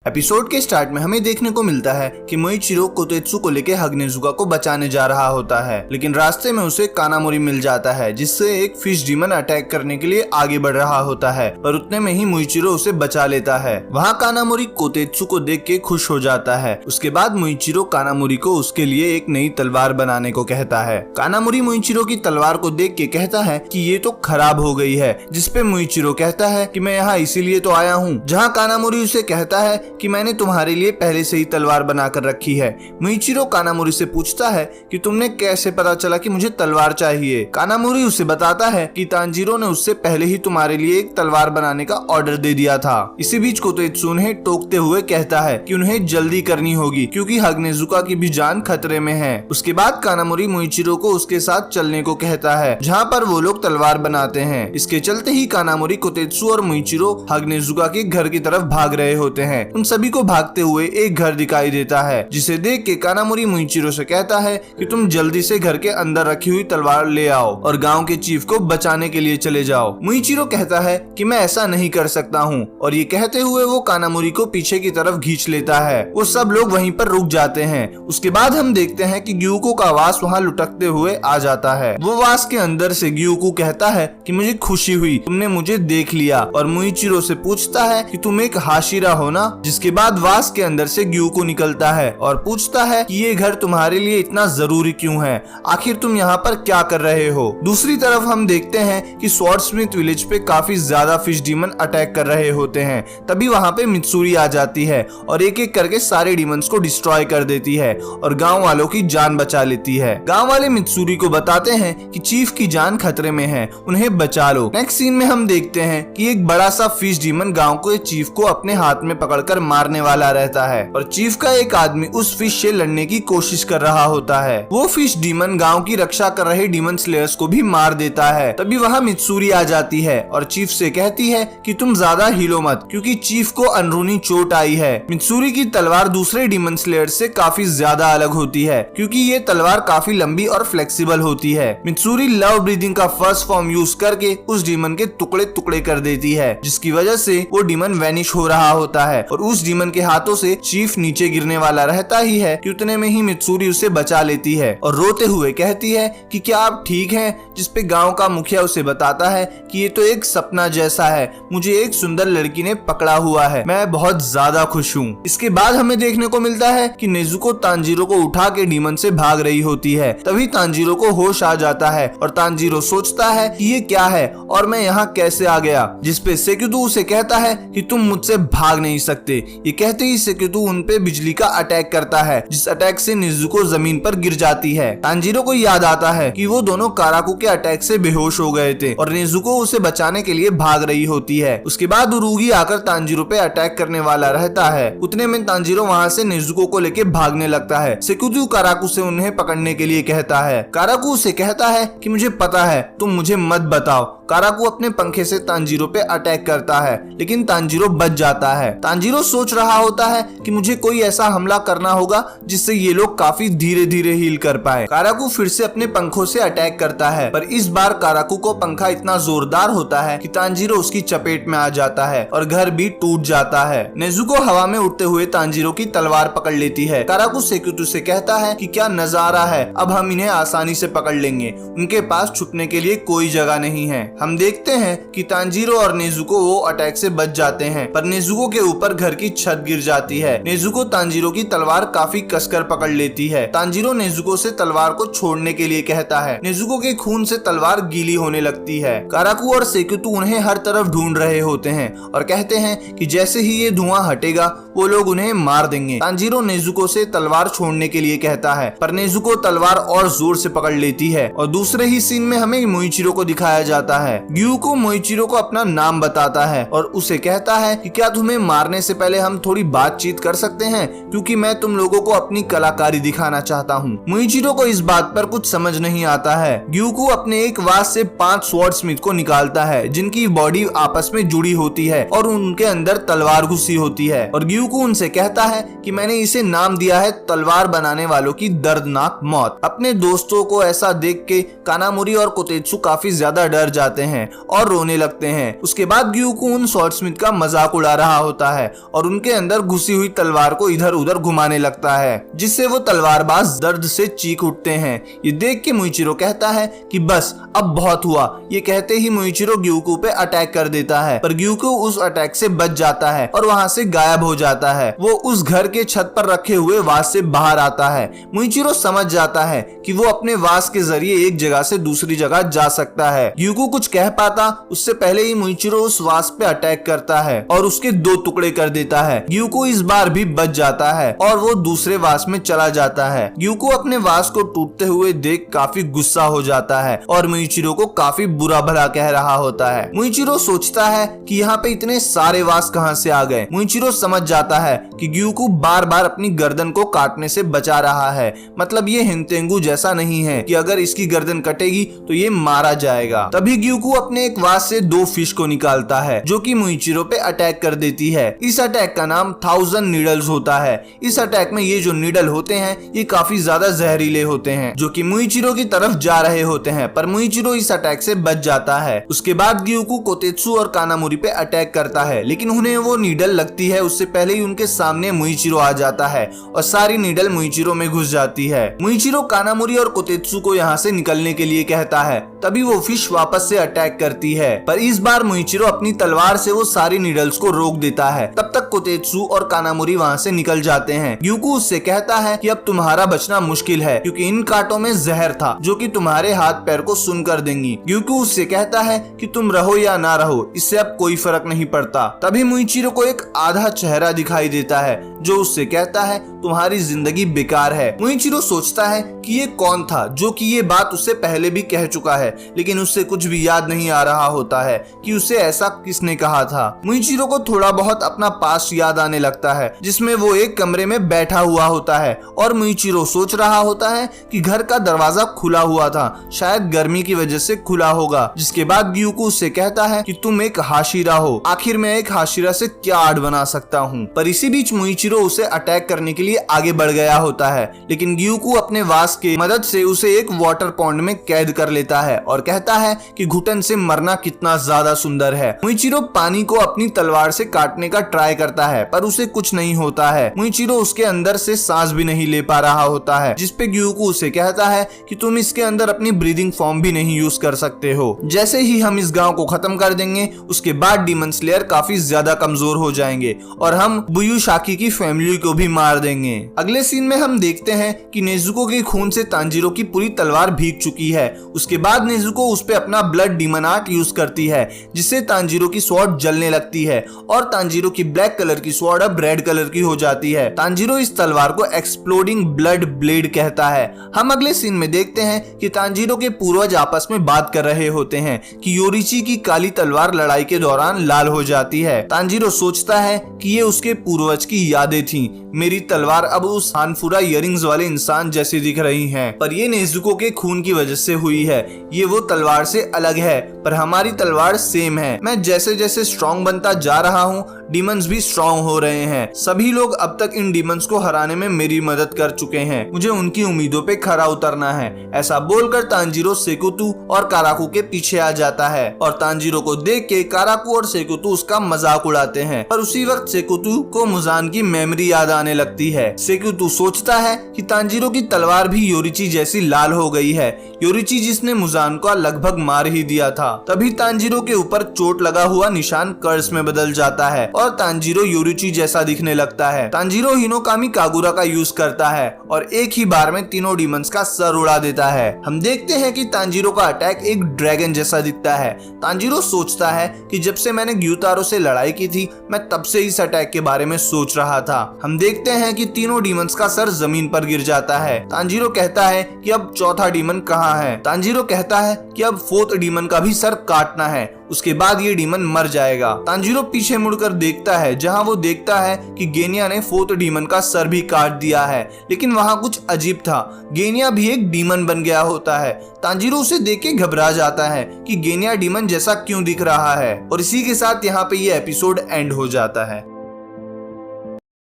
Episode के start में हमें देखने को मिलता है कि मोइचिरो कोतेत्सु को लेकर हगनेजुका को बचाने जा रहा होता है, लेकिन रास्ते में उसे कानामोरी मिल जाता है जिससे एक फिश डीमन अटैक करने के लिए आगे बढ़ रहा होता है, पर उतने में ही मोइचिरो उसे बचा लेता है। वहाँ कानामोरी कोतेत्सु को देख के खुश हो जाता है। उसके बाद मोइचिरो कानामोरी को उसके लिए एक नई तलवार बनाने को कहता है। कानामोरी मोइचिरो की तलवार को देख के कहता है कि ये तो खराब हो गई है, जिसपे मोइचिरो कहता है कि मैं यहाँ इसीलिए तो आया हूँ। जहाँ कानामोरी उसे कहता है कि मैंने तुम्हारे लिए पहले से ही तलवार बनाकर रखी है। मोइचिरो कानामोरी से पूछता है कि तुमने कैसे पता चला कि मुझे तलवार चाहिए। कानामोरी उसे बताता है कि तांजीरो ने उससे पहले ही तुम्हारे लिए एक तलवार बनाने का ऑर्डर दे दिया था। इसी बीच कोतेत्सु उन्हें टोकते हुए कहता है कि उन्हें जल्दी करनी होगी क्योंकि हगनेजुका की भी जान खतरे में है। उसके बाद कानामोरी मोइचिरो को उसके साथ चलने को कहता है जहाँ पर वो लोग तलवार बनाते हैं। इसके चलते ही कानामोरी कोतेत्सु और मोइचिरो हगनेजुका के घर की तरफ भाग रहे होते हैं। उन सभी को भागते हुए एक घर दिखाई देता है, जिसे देख के कानामोरी मोइचिरो से कहता है कि तुम जल्दी से घर के अंदर रखी हुई तलवार ले आओ और गांव के चीफ को बचाने के लिए चले जाओ। मोइचिरो कहता है कि मैं ऐसा नहीं कर सकता हूँ, और ये कहते हुए वो कानामोरी को पीछे की तरफ खींच लेता है। वो सब लोग वहीं पर रुक जाते हैं। उसके बाद हम देखते हैं कि ग्यूको का वास वहाँ लुटकते हुए आ जाता है। वो वास के अंदर से ग्यूको कहता है कि मुझे खुशी हुई, तुमने मुझे देख लिया, और मोइचिरो से पूछता है कि तुम एक हाशिरा हो ना। जिसके बाद वास के अंदर से ग्यूको निकलता है और पूछता है कि ये घर तुम्हारे लिए इतना जरूरी क्यों है, आखिर तुम यहाँ पर क्या कर रहे हो। दूसरी तरफ हम देखते हैं कि स्वॉर्डस्मिथ विलेज पे काफी ज्यादा फिश डीमन अटैक कर रहे होते हैं। तभी वहाँ पे मित्सुरी आ जाती है और एक एक करके सारे डीमंस को डिस्ट्रॉय कर देती है और गाँव वालों की जान बचा लेती है। गाँव वाले मित्सुरी को बताते हैं कि चीफ की जान खतरे में है, उन्हें बचा लो। नेक्स्ट सीन में हम देखते हैं कि एक बड़ा सा फिश डीमन गाँव के चीफ को अपने हाथ में पकड़कर मारने वाला रहता है और चीफ का एक आदमी उस फिश से लड़ने की कोशिश कर रहा होता है। वो फिश डीमन गांव की रक्षा कर रहे डीमन स्लेयर्स को भी मार देता है। तभी वहाँ मित्सुरी आ जाती है और चीफ से कहती है कि तुम ज्यादा हिलो मत क्योंकि चीफ को अंदरूनी चोट आई है। मित्सुरी की तलवार दूसरे डीमन स्लेयर्स से काफी ज्यादा अलग होती है क्योंकि ये तलवार काफी लंबी और फ्लेक्सिबल होती है। मित्सुरी लव ब्रीदिंग का फर्स्ट फॉर्म यूज करके उस डीमन के टुकड़े टुकड़े कर देती है, जिसकी वजह से वो डीमन वैनिश हो रहा होता है और उस डीमन के हाथों से चीफ नीचे गिरने वाला रहता ही है कि उतने में ही मित्सुरी उसे बचा लेती है और रोते हुए कहती है कि क्या आप ठीक हैं। जिसपे गांव का मुखिया उसे बताता है कि ये तो एक सपना जैसा है, मुझे एक सुंदर लड़की ने पकड़ा हुआ है, मैं बहुत ज्यादा खुश हूँ। इसके बाद हमें देखने को मिलता है कि नेजुको तांजीरो को उठा के डीमन से भाग रही होती है। तभी तांजीरो को होश आ जाता है और तांजीरो सोचता है कि ये क्या है और मैं यहाँ कैसे आ गया। जिसपे सेकुदो उसे कहता है कि तुम मुझसे भाग नहीं सकते। ये कहते ही सेकुदो उन पे बिजली का अटैक करता है, जिस अटैक से नेजुको जमीन पर गिर जाती है। तांजीरो को याद आता है कि वो दोनों काराकू के अटैक से बेहोश हो गए थे और नेजुको उसे बचाने के लिए भाग रही होती है। उसके बाद उरुगी आकर तांजीरो पे अटैक करने वाला रहता है। उतने में तांजीरो वहाँ से नेजुको को लेके भागने लगता है। सेकुदो काराकू से उन्हें पकड़ने के लिए कहता है। काराकू उसे कहता है कि मुझे पता है, तुम मुझे मत बताओ। काराकू अपने पंखे से तांजीरो पे अटैक करता है, लेकिन तांजीरो बच जाता है। तांजीरो सोच रहा होता है कि मुझे कोई ऐसा हमला करना होगा जिससे ये लोग काफी धीरे धीरे हील कर पाए। काराकू फिर से अपने पंखों से अटैक करता है, पर इस बार काराकू को पंखा इतना जोरदार होता है कि तांजीरो उसकी चपेट में आ जाता है और घर भी टूट जाता है। नेजुको हवा में उड़ते हुए तांजीरो की तलवार पकड़ लेती है। काराकू सेकुतो से कहता है कि क्या नजारा है, अब हम इन्हें आसानी से पकड़ लेंगे, उनके पास छुपने के लिए कोई जगह नहीं है। हम देखते हैं कि तांजीरो और नेजुको वो अटैक से बच जाते हैं, पर नेजुको के ऊपर घर की छत गिर जाती है। नेजुको तांजीरो की तलवार काफी कसकर पकड़ लेती है। तांजीरो नेजुको से तलवार को छोड़ने के लिए कहता है। नेजुको के खून से तलवार गीली होने लगती है। काराकू और सेकुतो उन्हें हर तरफ ढूंढ रहे होते हैं और कहते हैं कि जैसे ही ये धुआं हटेगा वो लोग उन्हें मार देंगे। तांजीरो नेजुको से तलवार छोड़ने के लिए कहता है, पर नेजुको तलवार और जोर से पकड़ लेती है। और दूसरे ही सीन में हमें मोइचिरो को दिखाया जाता है। ग्यूको मोइचिरो को अपना नाम बताता है और उसे कहता है कि क्या तुम्हें मारने से पहले हम थोड़ी बातचीत कर सकते हैं, क्योंकि मैं तुम लोगों को अपनी कलाकारी दिखाना चाहता हूँ। मोइचिरो को इस बात पर कुछ समझ नहीं आता है। ग्यूको अपने एक वास से 5 स्वॉर्डस्मिथ को निकालता है जिनकी बॉडी आपस में जुड़ी होती है और उनके अंदर तलवार घुसी होती है, और ग्यूको उनसे कहता है कि मैंने इसे नाम दिया है तलवार बनाने वालों की दर्दनाक मौत। अपने दोस्तों को ऐसा देख के कानामोरी और कोतेत्सु काफी ज्यादा डर जाते जाते हैं और रोने लगते हैं। उसके बाद ग्यूको उन स्वॉर्डस्मिथ का मजाक उड़ा रहा होता है और उनके अंदर घुसी हुई तलवार को इधर उधर घुमाने लगता है, जिससे वो तलवारबाज दर्द से चीख उठते हैं। ये देख के मुइचिरो कहता है कि बस अब बहुत हुआ। ये कहते ही मुइचिरो ग्यूको पे अटैक कर देता है, पर ग्यूको उस अटैक से बच जाता है और वहाँ से गायब हो जाता है। वो उस घर के छत पर रखे हुए वास से बाहर आता है। मुइचिरो समझ जाता है कि वो अपने वास के जरिए एक जगह से दूसरी जगह जा सकता है। ग्यूको कुछ कह पाता उससे पहले ही मुइचिरो उस वास पे अटैक करता है और उसके 2 टुकड़े कर देता है। ग्यूको इस बार भी बच जाता है और वो दूसरे वास में चला जाता है। ग्यूको अपने वास को टूटते हुए देख काफी गुस्सा हो जाता है और मुइचिरो को काफी बुरा भला कह रहा होता है। मुइचिरो सोचता है कि यहाँ पे इतने सारे वास कहाँ से आ गए। मुइचिरो समझ जाता है कि ग्यूको बार बार अपनी गर्दन को काटने से बचा रहा है, मतलब ये हिंतेंगु जैसा नहीं है कि अगर इसकी गर्दन कटेगी तो ये मारा जाएगा। तभी ग्यूको अपने एक वास से 2 फिश को निकालता है जो कि मुइचिरो पे अटैक कर देती है। इस अटैक का नाम 1000 नीडल्स होता है। इस अटैक में ये जो नीडल होते हैं ये काफी ज्यादा जहरीले होते हैं जो कि मुइचिरो की तरफ जा रहे होते हैं, पर मुइचिरो इस अटैक से बच जाता है। उसके बाद ग्यूको कोतेत्सु और कानामोरी पे अटैक करता है, लेकिन उन्हें वो नीडल लगती है उससे पहले ही उनके सामने मुइचिरो आ जाता है और सारी नीडल मुइचिरो में घुस जाती है। मुइचिरो कानामोरी और कोतेत्सु को यहाँ से निकलने के लिए कहता है, तभी वो फिश वापस से अटैक करती है, पर इस बार मुइचिरो अपनी तलवार से वो सारी नीडल्स को रोक देता है। तब तक कोतेत्सु और कानामोरी वहाँ से निकल जाते हैं। ग्यूको उससे कहता है कि अब तुम्हारा बचना मुश्किल है क्योंकि इन कांटों में जहर था जो कि तुम्हारे हाथ पैर को सुन कर देंगी। ग्यूको उससे कहता है कि तुम रहो या ना रहो इससे अब कोई फर्क नहीं पड़ता। तभी मुइचिरो को एक आधा चेहरा दिखाई देता है जो उससे कहता है तुम्हारी जिंदगी बेकार है। मुइचिरो सोचता है कि ये कौन था जो कि ये बात उससे पहले भी कह चुका है, लेकिन उससे कुछ भी याद नहीं आ रहा होता है कि उसे ऐसा किसने कहा था। मुइचिरो को थोड़ा बहुत अपना पास्ट याद आने लगता है जिसमें वो एक कमरे में बैठा हुआ होता है और मुइचिरो सोच रहा होता है कि घर का दरवाजा खुला हुआ था, शायद गर्मी की वजह से खुला होगा। जिसके बाद ग्यूको उससे कहता है कि तुम एक हाशिरा हो, आखिर मैं एक हाशिरा से क्या आर्ट बना सकता हूँ। पर इसी बीच मुइचिरो उसे अटैक करने के लिए आगे बढ़ गया होता है, लेकिन ग्यूको अपने वास के मदद से उसे एक वाटर पॉन्ड में कैद कर लेता है और कहता है कि घुटन से मरना कितना ज्यादा सुंदर है। मुइचिरो पानी को अपनी तलवार से काटने का ट्राई करता है पर उसे कुछ नहीं होता है। मुइचिरो उसके अंदर से सांस भी नहीं ले पा रहा होता है, जिसपे ग्यूको उसे कहता है कि तुम इसके अंदर अपनी ब्रीदिंग फॉर्म भी नहीं यूज कर सकते हो। जैसे ही हम इस गांव को खत्म कर देंगे उसके बाद डीमन स्लेयर काफी ज्यादा कमजोर हो जाएंगे और हम बुयुशाकी की फैमिली को भी मार देंगे। अगले सीन में हम देखते हैं कि नेजुको के खून से तांजीरो की पूरी तलवार भीग चुकी है। उसके बाद नेजुको उस पे अपना ब्लड डीमन आर्ट यूज करती है जिससे तांजीरो की स्वॉर्ड जलने लगती है और तांजीरो की ब्लैक कलर की स्वॉर्ड अब रेड कलर की हो जाती है। तांजीरो इस तलवार को एक्सप्लोडिंग ब्लड ब्लेड कहता है। हम अगले सीन में देखते हैं कि तांजीरो के पूर्वज आपस में बात कर रहे होते हैं कि योरिची की काली तलवार लड़ाई के दौरान लाल हो जाती है। तांजीरो सोचता है कि ये उसके पूर्वज की यादें थी। मेरी तलवार अब उस हानफुरा इयरिंग्स वाले इंसान जैसी दिख रही हैं, पर ये नेजुको के खून की वजह से हुई है। ये वो तलवार से अलग है पर हमारी तलवार सेम है। मैं जैसे जैसे स्ट्रॉन्ग बनता जा रहा हूँ डीमंस भी स्ट्रॉन्ग हो रहे हैं। सभी लोग अब तक इन डीमंस को हराने में मेरी मदद कर चुके हैं, मुझे उनकी उम्मीदों पे खरा उतरना है। ऐसा बोलकर तांजीरो सेकुतु और काराकू के पीछे आ जाता है और तांजीरो को देख के काराकू और सेकुतु उसका मजाक उड़ाते हैं। पर उसी वक्त सेकुतु को मुजान की मेमोरी याद आने लगती है। सेकुतु सोचता है कि तांजीरो की तलवार भी योरिची जैसी लाल हो गई है, योरिची जिसने मुजान को लगभग मार ही दिया था। तभी तांजीरो के ऊपर चोट लगा हुआ निशान कर्स में बदल जाता है और तांजीरो योरिची जैसा दिखने लगता है। तांजीरो हिनोकामी कागुरा का यूज करता है और एक ही बार में तीनों डीमंस का सर उड़ा देता है। हम देखते हैं कि तांजीरो का अटैक एक ड्रैगन जैसा दिखता है। तांजीरो सोचता है कि जब से मैंने ग्यूतारो से लड़ाई की थी मैं तब से इस अटैक के बारे में सोच रहा था। हम देखते हैं कि तीनों डीमंस का सर जमीन पर गिर जाता है। तांजीरो कहता है कि अब चौथा डीमन कहाँ है। तांजीरो कहता है कि अब 4th डीमन का भी सर काटना है, उसके बाद ये डीमन मर जाएगा। तांजीरो पीछे मुड़कर देखता है जहां वो देखता है कि गेनिया ने 4th डीमन का सर भी काट दिया है, लेकिन वहां कुछ अजीब था, गेनिया भी एक डीमन बन गया होता है। तांजीरो उसे देख के घबरा जाता है कि गेनिया डीमन जैसा क्यों दिख रहा है। और इसी के साथ यहाँ पे ये एपिसोड एंड हो जाता है।